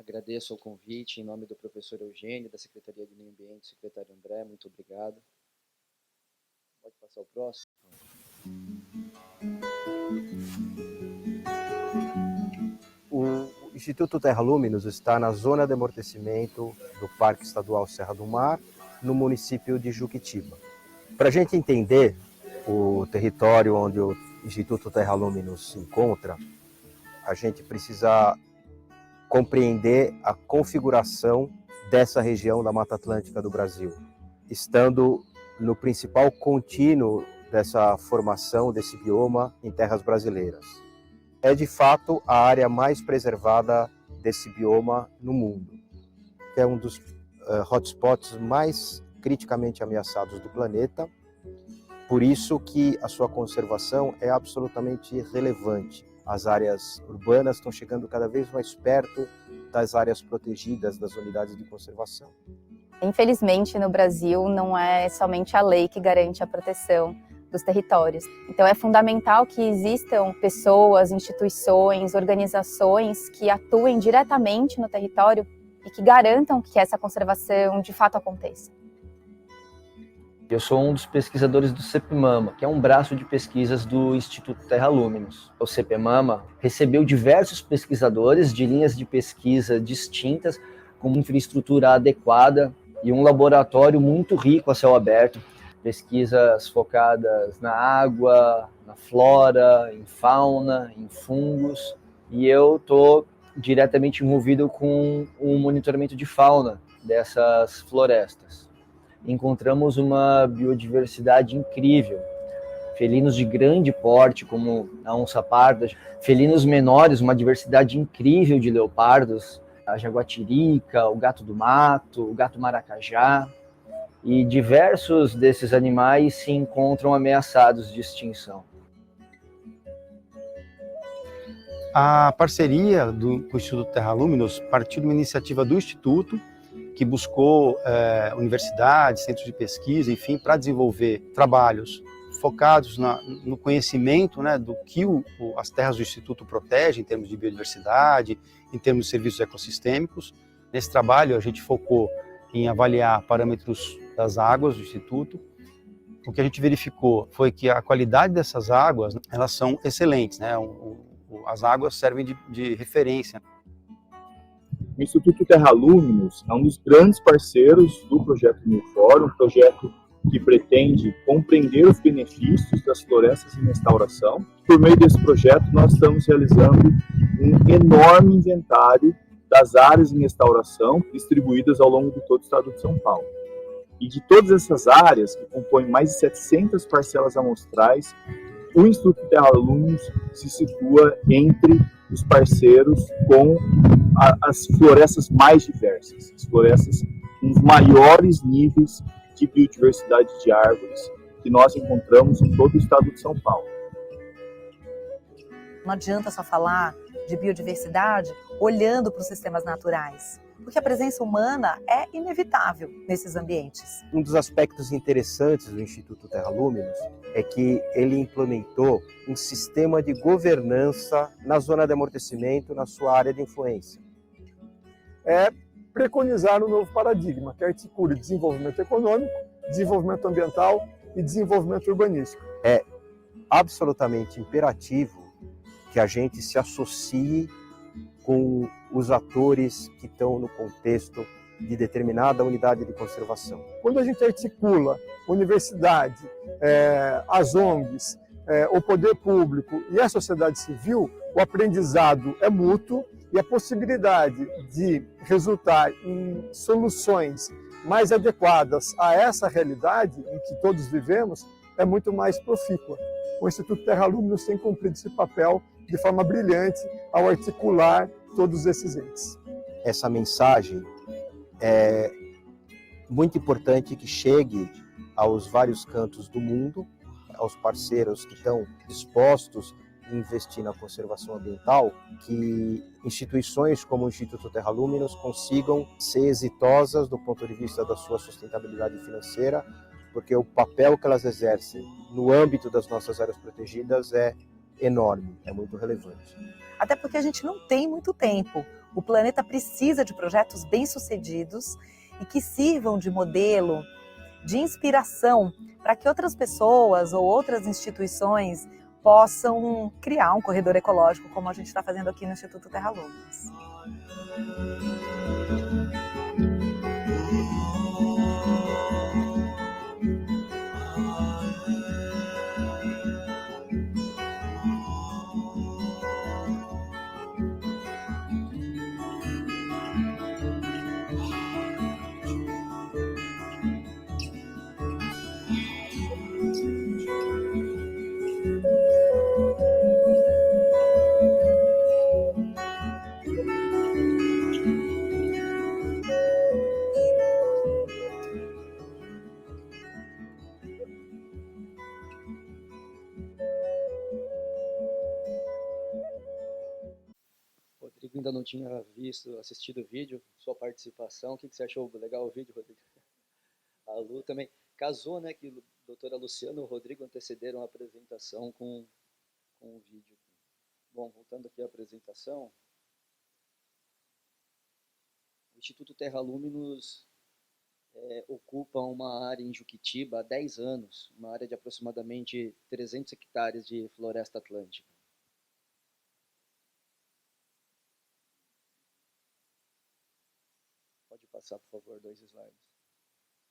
Agradeço o convite em nome do professor Eugênio, da Secretaria de Meio Ambiente, secretário André, muito obrigado. Pode passar o próximo. O Instituto Terra Luminos está na zona de amortecimento do Parque Estadual Serra do Mar, no município de Juquitiba. Para a gente entender o território onde o Instituto Terra Luminos se encontra, a gente precisa compreender a configuração dessa região da Mata Atlântica do Brasil, estando no principal contínuo dessa formação desse bioma em terras brasileiras. É de fato a área mais preservada desse bioma no mundo, que é um dos hotspots mais criticamente ameaçados do planeta, por isso que a sua conservação é absolutamente relevante. As áreas urbanas estão chegando cada vez mais perto das áreas protegidas, das unidades de conservação. Infelizmente, no Brasil, não é somente a lei que garante a proteção dos territórios. Então, é fundamental que existam pessoas, instituições, organizações que atuem diretamente no território e que garantam que essa conservação de fato aconteça. Eu sou um dos pesquisadores do CEPMAMA, que é um braço de pesquisas do Instituto Terra Luminos. O CEPMAMA recebeu diversos pesquisadores de linhas de pesquisa distintas, com infraestrutura adequada e um laboratório muito rico a céu aberto. Pesquisas focadas na água, na flora, em fauna, em fungos. E eu estou diretamente envolvido com o monitoramento de fauna dessas florestas. Encontramos uma biodiversidade incrível. Felinos de grande porte, como a onça-parda, felinos menores, uma diversidade incrível de leopardos, a jaguatirica, o gato do mato, o gato maracajá, e diversos desses animais se encontram ameaçados de extinção. A parceria com o Instituto Terra Luminos partiu de uma iniciativa do Instituto, que buscou universidades, centros de pesquisa, enfim, para desenvolver trabalhos focados no conhecimento, né, do que as terras do Instituto protegem em termos de biodiversidade, em termos de serviços ecossistêmicos. Nesse trabalho a gente focou em avaliar parâmetros das águas do Instituto. O que a gente verificou foi que a qualidade dessas águas, elas são excelentes, né? As águas servem de referência. O Instituto Terra Luminos é um dos grandes parceiros do projeto Newfora, um projeto que pretende compreender os benefícios das florestas em restauração. Por meio desse projeto, nós estamos realizando um enorme inventário das áreas em restauração distribuídas ao longo de todo o estado de São Paulo. E de todas essas áreas, que compõem mais de 700 parcelas amostrais, o Instituto Terra Luminos se situa entre os parceiros com as florestas mais diversas, as florestas com os maiores níveis de biodiversidade de árvores que nós encontramos em todo o estado de São Paulo. Não adianta só falar de biodiversidade olhando para os sistemas naturais, porque a presença humana é inevitável nesses ambientes. Um dos aspectos interessantes do Instituto Terra Luminos é que ele implementou um sistema de governança na zona de amortecimento, na sua área de influência. É preconizar um novo paradigma que articule desenvolvimento econômico, desenvolvimento ambiental e desenvolvimento urbanístico. É absolutamente imperativo que a gente se associe com os atores que estão no contexto de determinada unidade de conservação. Quando a gente articula universidade, as ONGs, o poder público e a sociedade civil, o aprendizado é mútuo e a possibilidade de resultar em soluções mais adequadas a essa realidade em que todos vivemos é muito mais profícua. O Instituto Terra Luminos tem cumprido esse papel de forma brilhante ao articular todos esses entes. Essa mensagem é muito importante que chegue aos vários cantos do mundo, aos parceiros que estão dispostos a investir na conservação ambiental, que instituições como o Instituto Terra Luminos consigam ser exitosas do ponto de vista da sua sustentabilidade financeira, porque o papel que elas exercem no âmbito das nossas áreas protegidas é enorme, é muito relevante. Até porque a gente não tem muito tempo. O planeta precisa de projetos bem-sucedidos e que sirvam de modelo, de inspiração, para que outras pessoas ou outras instituições possam criar um corredor ecológico, como a gente está fazendo aqui no Instituto Terra Luminos. O Rodrigo ainda não tinha assistido o vídeo, sua participação. O que você achou? Legal o vídeo, Rodrigo? A Lu também casou, né? Que a doutora Luciana e o Rodrigo antecederam a apresentação com o vídeo. Bom, voltando aqui à apresentação, o Instituto Terra Luminos ocupa uma área em Juquitiba há 10 anos, uma área de aproximadamente 300 hectares de floresta atlântica. Pode passar, por favor, 2 slides.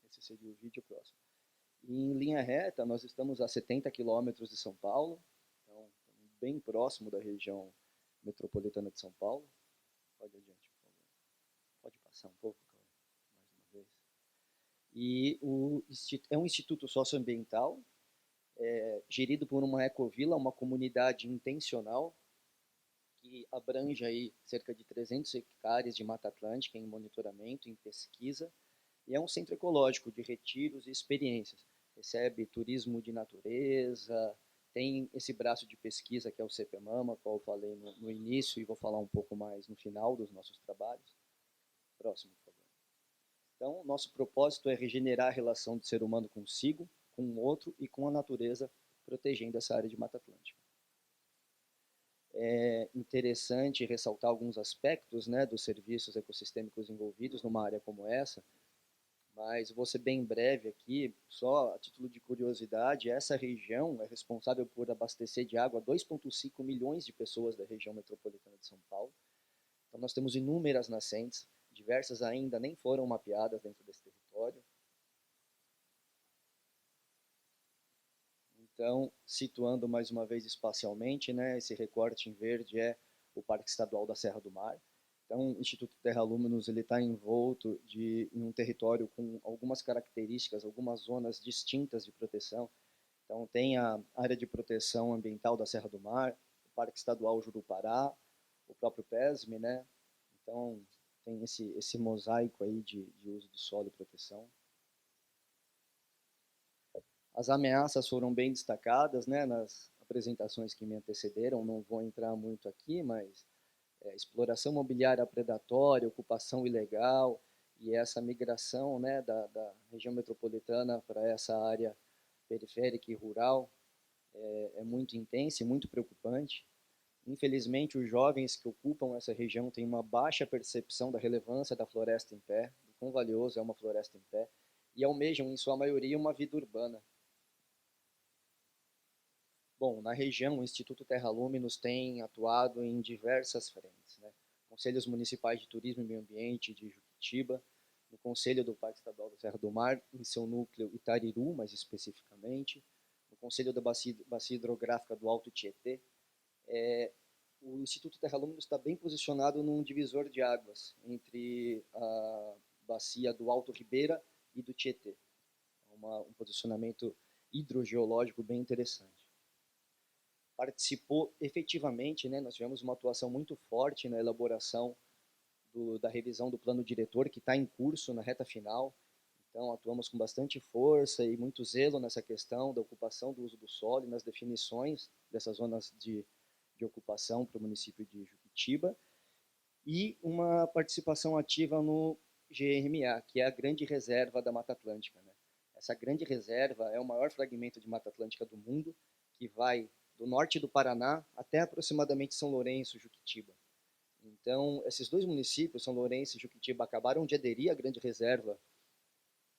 Esse seria o vídeo próximo. E em linha reta, nós estamos a 70 quilômetros de São Paulo, então bem próximo da região metropolitana de São Paulo. Pode adiante, por favor. Pode passar um pouco, mais uma vez. E é um instituto socioambiental, gerido por uma ecovila, uma comunidade intencional, que abrange aí cerca de 300 hectares de Mata Atlântica em monitoramento, em pesquisa, e é um centro ecológico de retiros e experiências. Recebe turismo de natureza, tem esse braço de pesquisa que é o CPMAMA, qual eu falei no início e vou falar um pouco mais no final dos nossos trabalhos. Próximo, por favor. Então, nosso propósito é regenerar a relação do ser humano consigo, com o outro e com a natureza, protegendo essa área de Mata Atlântica. É interessante ressaltar alguns aspectos, né, dos serviços ecossistêmicos envolvidos numa área como essa, mas vou ser bem breve aqui, só a título de curiosidade, essa região é responsável por abastecer de água 2,5 milhões de pessoas da região metropolitana de São Paulo. Então nós temos inúmeras nascentes, diversas ainda nem foram mapeadas dentro desse território. Então, situando mais uma vez espacialmente, né, esse recorte em verde é o Parque Estadual da Serra do Mar. Então, o Instituto Terra Luminos está envolto em um território com algumas características, algumas zonas distintas de proteção. Então, tem a área de proteção ambiental da Serra do Mar, o Parque Estadual Jurupará, o próprio PESM, né? Então, tem esse mosaico aí de uso de solo e proteção. As ameaças foram bem destacadas, né, nas apresentações que me antecederam, não vou entrar muito aqui, mas exploração mobiliária predatória, ocupação ilegal e essa migração, né, da região metropolitana para essa área periférica e rural é muito intensa e muito preocupante. Infelizmente, os jovens que ocupam essa região têm uma baixa percepção da relevância da floresta em pé, do quão valioso é uma floresta em pé, e almejam, em sua maioria, uma vida urbana. Bom, na região, o Instituto Terra Luminos tem atuado em diversas frentes, né? Conselhos Municipais de Turismo e Meio Ambiente de Juquitiba, no Conselho do Parque Estadual da Serra do Mar, em seu núcleo Itariru, mais especificamente, no Conselho da Bacia Hidrográfica do Alto Tietê. O Instituto Terra Luminos está bem posicionado num divisor de águas entre a bacia do Alto Ribeira e do Tietê. Um posicionamento hidrogeológico bem interessante. Participou efetivamente, né, nós tivemos uma atuação muito forte na elaboração da revisão do plano diretor, que está em curso na reta final. Então, atuamos com bastante força e muito zelo nessa questão da ocupação do uso do solo e nas definições dessas zonas de ocupação para o município de Juquitiba. E uma participação ativa no GRMA, que é a Grande Reserva da Mata Atlântica, né? Essa Grande Reserva é o maior fragmento de Mata Atlântica do mundo, que vai do norte do Paraná até aproximadamente São Lourenço, Juquitiba. Então, esses dois municípios, São Lourenço e Juquitiba, acabaram de aderir à grande reserva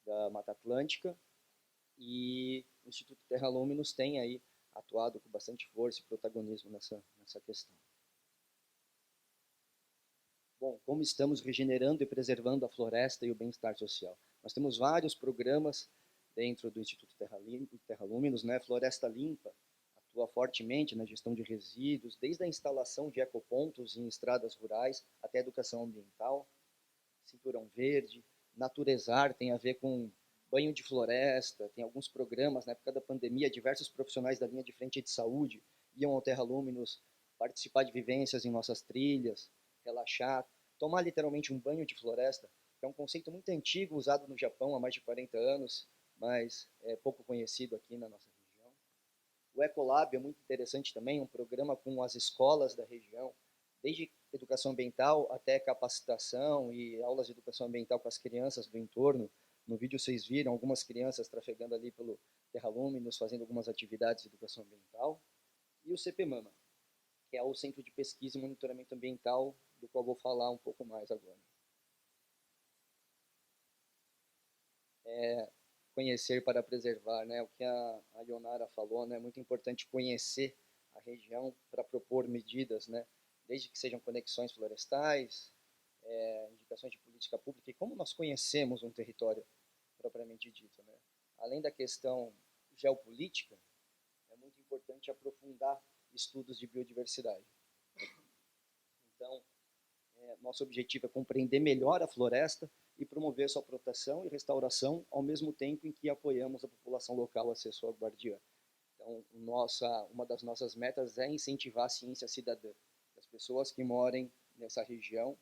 da Mata Atlântica, e o Instituto Terra Luminos tem aí atuado com bastante força e protagonismo nessa questão. Bom, como estamos regenerando e preservando a floresta e o bem-estar social? Nós temos vários programas dentro do Instituto Terra Luminos, né? Floresta Limpa atua fortemente na gestão de resíduos, desde a instalação de ecopontos em estradas rurais até a educação ambiental. Cinturão Verde, Naturezar tem a ver com banho de floresta, tem alguns programas, na época da pandemia, diversos profissionais da linha de frente de saúde iam ao Terra Luminos participar de vivências em nossas trilhas, relaxar, tomar literalmente um banho de floresta, que é um conceito muito antigo, usado no Japão há mais de 40 anos, mas é pouco conhecido aqui na nossa região. O Ecolab é muito interessante também, um programa com as escolas da região, desde educação ambiental até capacitação e aulas de educação ambiental com as crianças do entorno. No vídeo vocês viram algumas crianças trafegando ali pelo Terra Luminos, fazendo algumas atividades de educação ambiental. E o CPMAMA, que é o Centro de Pesquisa e Monitoramento Ambiental, do qual vou falar um pouco mais agora. Conhecer para preservar, né? O que a Ionara falou, né? É muito importante conhecer a região para propor medidas, né? Desde que sejam conexões florestais, indicações de política pública, e como nós conhecemos um território propriamente dito, né? Além da questão geopolítica, é muito importante aprofundar estudos de biodiversidade. Então, nosso objetivo é compreender melhor a floresta e promover sua proteção e restauração, ao mesmo tempo em que apoiamos a população local a ser sua guardiã. Então, uma das nossas metas é incentivar a ciência cidadã. As pessoas que morem nessa região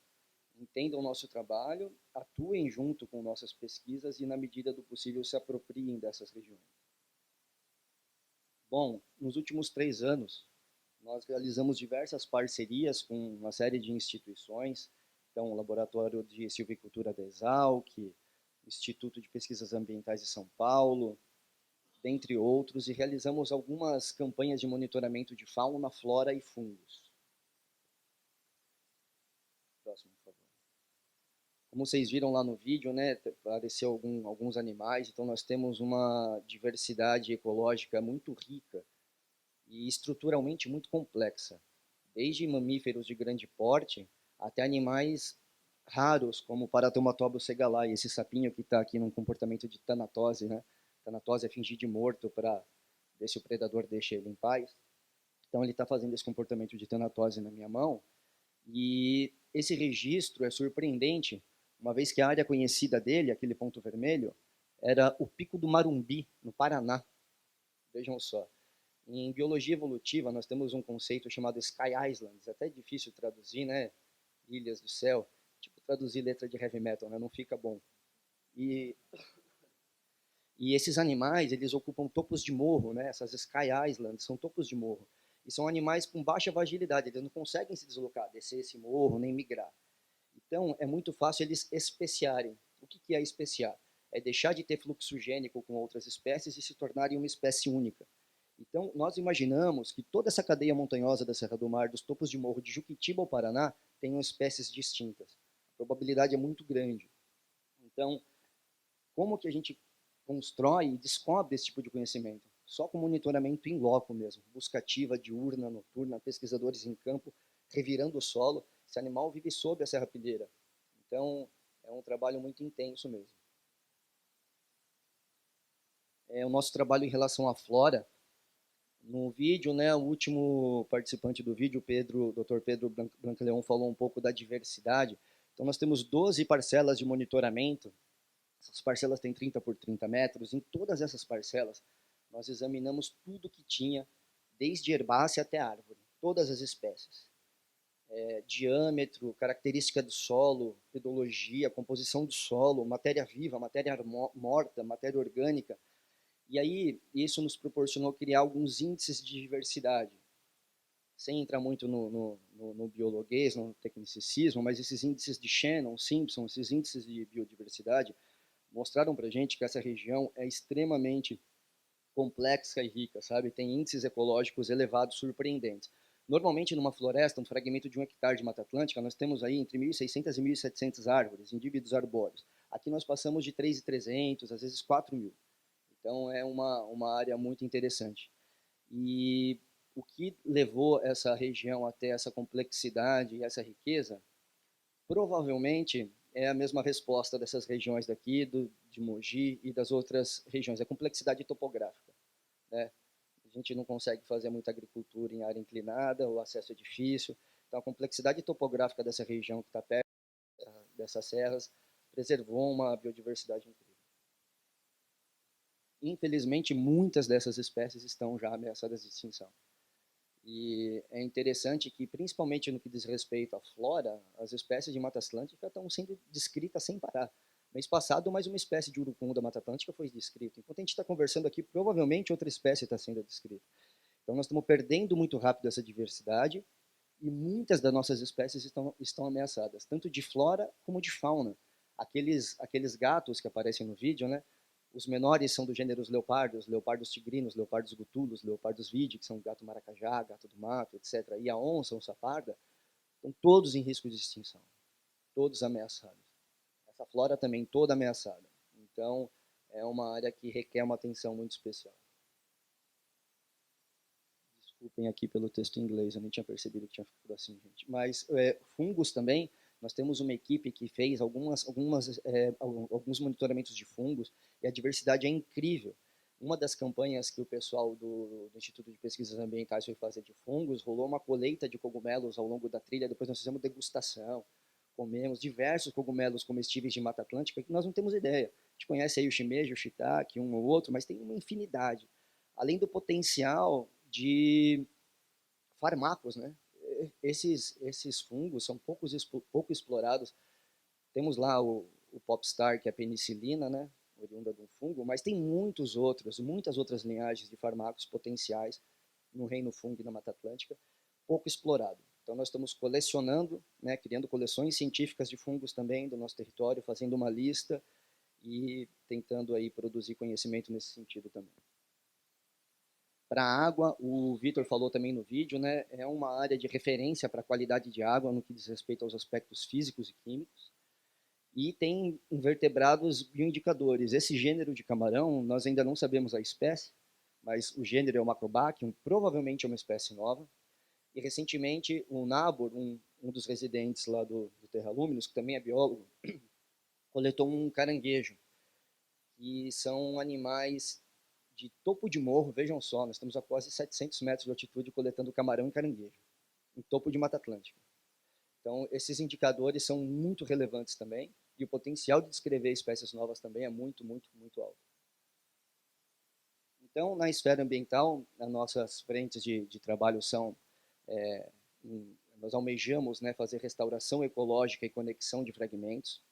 entendam o nosso trabalho, atuem junto com nossas pesquisas e, na medida do possível, se apropriem dessas regiões. Bom, nos últimos 3 anos, nós realizamos diversas parcerias com uma série de instituições, então o Laboratório de Silvicultura da Exalc, Instituto de Pesquisas Ambientais de São Paulo, dentre outros, e realizamos algumas campanhas de monitoramento de fauna, flora e fungos. Próximo, por favor. Como vocês viram lá no vídeo, né, apareceu alguns animais, então nós temos uma diversidade ecológica muito rica e estruturalmente muito complexa, desde mamíferos de grande porte até animais raros, como o Paratomatobus segalai, esse sapinho que está aqui num comportamento de tanatose, né? Tanatose é fingir de morto para ver se o predador deixa ele em paz. Então ele está fazendo esse comportamento de tanatose na minha mão, e esse registro é surpreendente, uma vez que a área conhecida dele, aquele ponto vermelho, era o Pico do Marumbi, no Paraná. Vejam só. Em biologia evolutiva, nós temos um conceito chamado Sky Islands, até difícil traduzir, né? Ilhas do céu, tipo traduzir letra de heavy metal, né? Não fica bom. E esses animais, eles ocupam topos de morro, né? Essas Sky Islands são topos de morro. E são animais com baixa vagilidade, eles não conseguem se deslocar, descer esse morro, nem migrar. Então, é muito fácil eles especiarem. O que é especiar? É deixar de ter fluxo gênico com outras espécies e se tornarem uma espécie única. Então, nós imaginamos que toda essa cadeia montanhosa da Serra do Mar, dos topos de morro de Juquitiba ao Paraná, tenham espécies distintas. A probabilidade é muito grande. Então, como que a gente constrói e descobre esse tipo de conhecimento? Só com monitoramento in loco mesmo, busca ativa, diurna, noturna, pesquisadores em campo, revirando o solo. Esse animal vive sob a serrapilheira. Então, é um trabalho muito intenso mesmo. O nosso trabalho em relação à flora, no vídeo, né, o último participante do vídeo, o Dr. Pedro Brancaleão, falou um pouco da diversidade. Então, nós temos 12 parcelas de monitoramento. Essas parcelas têm 30 por 30 metros. Em todas essas parcelas, nós examinamos tudo que tinha, desde herbácea até árvore, todas as espécies. Diâmetro, característica do solo, pedologia, composição do solo, matéria viva, matéria morta, matéria orgânica. E aí, isso nos proporcionou criar alguns índices de diversidade. Sem entrar muito no biologuês, no tecnicismo, mas esses índices de Shannon, Simpson, esses índices de biodiversidade, mostraram para a gente que essa região é extremamente complexa e rica, sabe? Tem índices ecológicos elevados, surpreendentes. Normalmente, numa floresta, um fragmento de 1 hectare de Mata Atlântica, nós temos aí entre 1.600 e 1.700 árvores, indivíduos arbóreos. Aqui nós passamos de 3.300, às vezes 4.000. Então, é uma área muito interessante. E o que levou essa região até essa complexidade e essa riqueza, provavelmente é a mesma resposta dessas regiões daqui, de Mogi e das outras regiões, a complexidade topográfica, né? A gente não consegue fazer muita agricultura em área inclinada, o acesso é difícil, então a complexidade topográfica dessa região que está perto dessas serras preservou uma biodiversidade incrível. Infelizmente, muitas dessas espécies estão já ameaçadas de extinção. E é interessante que, principalmente no que diz respeito à flora, as espécies de Mata Atlântica estão sendo descritas sem parar. Mês passado, mais uma espécie de urucum da Mata Atlântica foi descrita. Enquanto a gente está conversando aqui, provavelmente outra espécie está sendo descrita. Então, nós estamos perdendo muito rápido essa diversidade e muitas das nossas espécies estão ameaçadas, tanto de flora como de fauna. Aqueles gatos que aparecem no vídeo, né? Os menores são do gênero leopardos tigrinos, leopardos gutulos, leopardos vide, que são gato maracajá, gato do mato, etc. E a onça, onça parda, estão todos em risco de extinção, todos ameaçados. Essa flora também toda ameaçada. Então, é uma área que requer uma atenção muito especial. Desculpem aqui pelo texto em inglês, eu nem tinha percebido que tinha ficado assim, gente. Mas fungos também, nós temos uma equipe que fez alguns monitoramentos de fungos e a diversidade é incrível. Uma das campanhas que o pessoal do Instituto de Pesquisas Ambientais foi fazer de fungos, rolou uma colheita de cogumelos ao longo da trilha, depois nós fizemos degustação, comemos diversos cogumelos comestíveis de Mata Atlântica que nós não temos ideia. A gente conhece aí o shimeji, o shiitake, um ou outro, mas tem uma infinidade. Além do potencial de fármacos, né? Esses fungos são pouco explorados. Temos lá o Popstar, que é a penicilina, né? Oriunda de um fungo, mas tem muitas outras linhagens de fármacos potenciais no reino fungo e na Mata Atlântica, pouco explorado. Então nós estamos colecionando, né, criando coleções científicas de fungos também do nosso território, fazendo uma lista e tentando aí produzir conhecimento nesse sentido também. Para a água, o Vitor falou também no vídeo, né, é uma área de referência para a qualidade de água no que diz respeito aos aspectos físicos e químicos. E tem invertebrados bioindicadores. Esse gênero de camarão, nós ainda não sabemos a espécie, mas o gênero é o Macrobacchium, provavelmente é uma espécie nova. E recentemente o Nabor, um dos residentes lá do Terra Luminos, que também é biólogo, coletou um caranguejo, que são animais de topo de morro. Vejam só, nós estamos a quase 700 metros de altitude coletando camarão e caranguejo, em topo de Mata Atlântica. Então, esses indicadores são muito relevantes também, e o potencial de descrever espécies novas também é muito, muito, muito alto. Então, na esfera ambiental, as nossas frentes de trabalho são, nós almejamos, né, fazer restauração ecológica e conexão de fragmentos.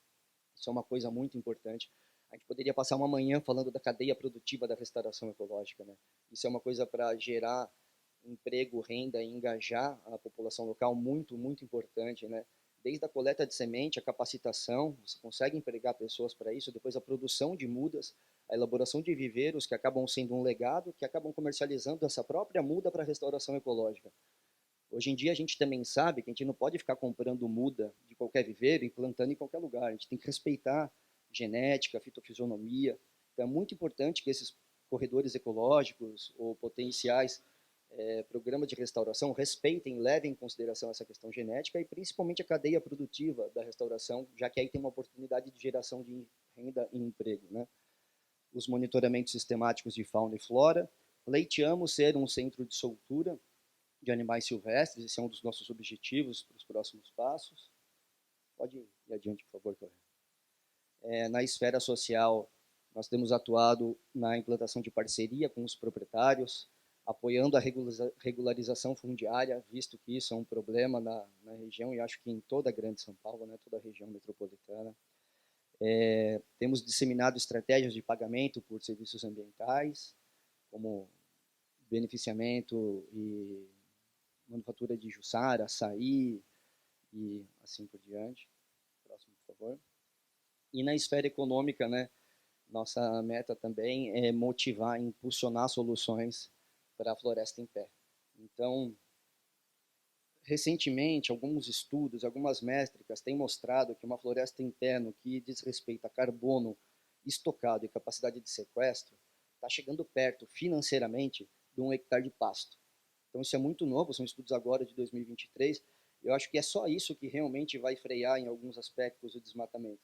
Isso é uma coisa muito importante. A gente poderia passar uma manhã falando da cadeia produtiva da restauração ecológica, né? Isso é uma coisa para gerar emprego, renda e engajar a população local muito, muito importante, né? Desde a coleta de semente, a capacitação, você consegue empregar pessoas para isso, depois a produção de mudas, a elaboração de viveiros que acabam sendo um legado, que acabam comercializando essa própria muda para a restauração ecológica. Hoje em dia a gente também sabe que a gente não pode ficar comprando muda de qualquer viveiro e plantando em qualquer lugar, a gente tem que respeitar genética, fitofisionomia. Então é muito importante que esses corredores ecológicos ou potenciais programas de restauração respeitem, levem em consideração essa questão genética e principalmente a cadeia produtiva da restauração, já que aí tem uma oportunidade de geração de renda e emprego, né? Os monitoramentos sistemáticos de fauna e flora. Pleiteamos ser um centro de soltura de animais silvestres, esse é um dos nossos objetivos para os próximos passos. Pode ir adiante, por favor, Correia. Na esfera social, nós temos atuado na implantação de parceria com os proprietários, apoiando a regularização fundiária, visto que isso é um problema na região, e acho que em toda a Grande São Paulo, né, toda a região metropolitana. Temos disseminado estratégias de pagamento por serviços ambientais, como beneficiamento e manufatura de jussara, açaí e assim por diante. Próximo, por favor. E na esfera econômica, né, nossa meta também é motivar, impulsionar soluções para a floresta em pé. Então, recentemente, alguns estudos, algumas métricas têm mostrado que uma floresta em pé, no que diz respeito a carbono estocado e capacidade de sequestro, está chegando perto, financeiramente, de 1 hectare de pasto. Então, isso é muito novo, são estudos agora de 2023. Eu acho que é só isso que realmente vai frear, em alguns aspectos, o desmatamento.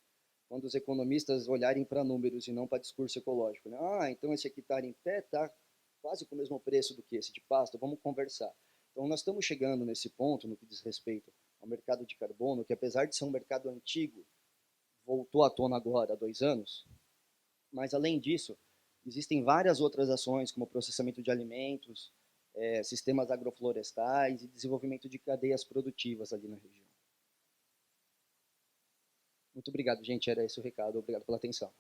Quando os economistas olharem para números e não para discurso ecológico, né? Então esse hectare em pé está quase com o mesmo preço do que esse de pasto, vamos conversar. Então nós estamos chegando nesse ponto, no que diz respeito ao mercado de carbono, que apesar de ser um mercado antigo, voltou à tona agora há 2 anos, mas além disso, existem várias outras ações, como processamento de alimentos, sistemas agroflorestais e desenvolvimento de cadeias produtivas ali na região. Muito obrigado, gente. Era esse o recado. Obrigado pela atenção.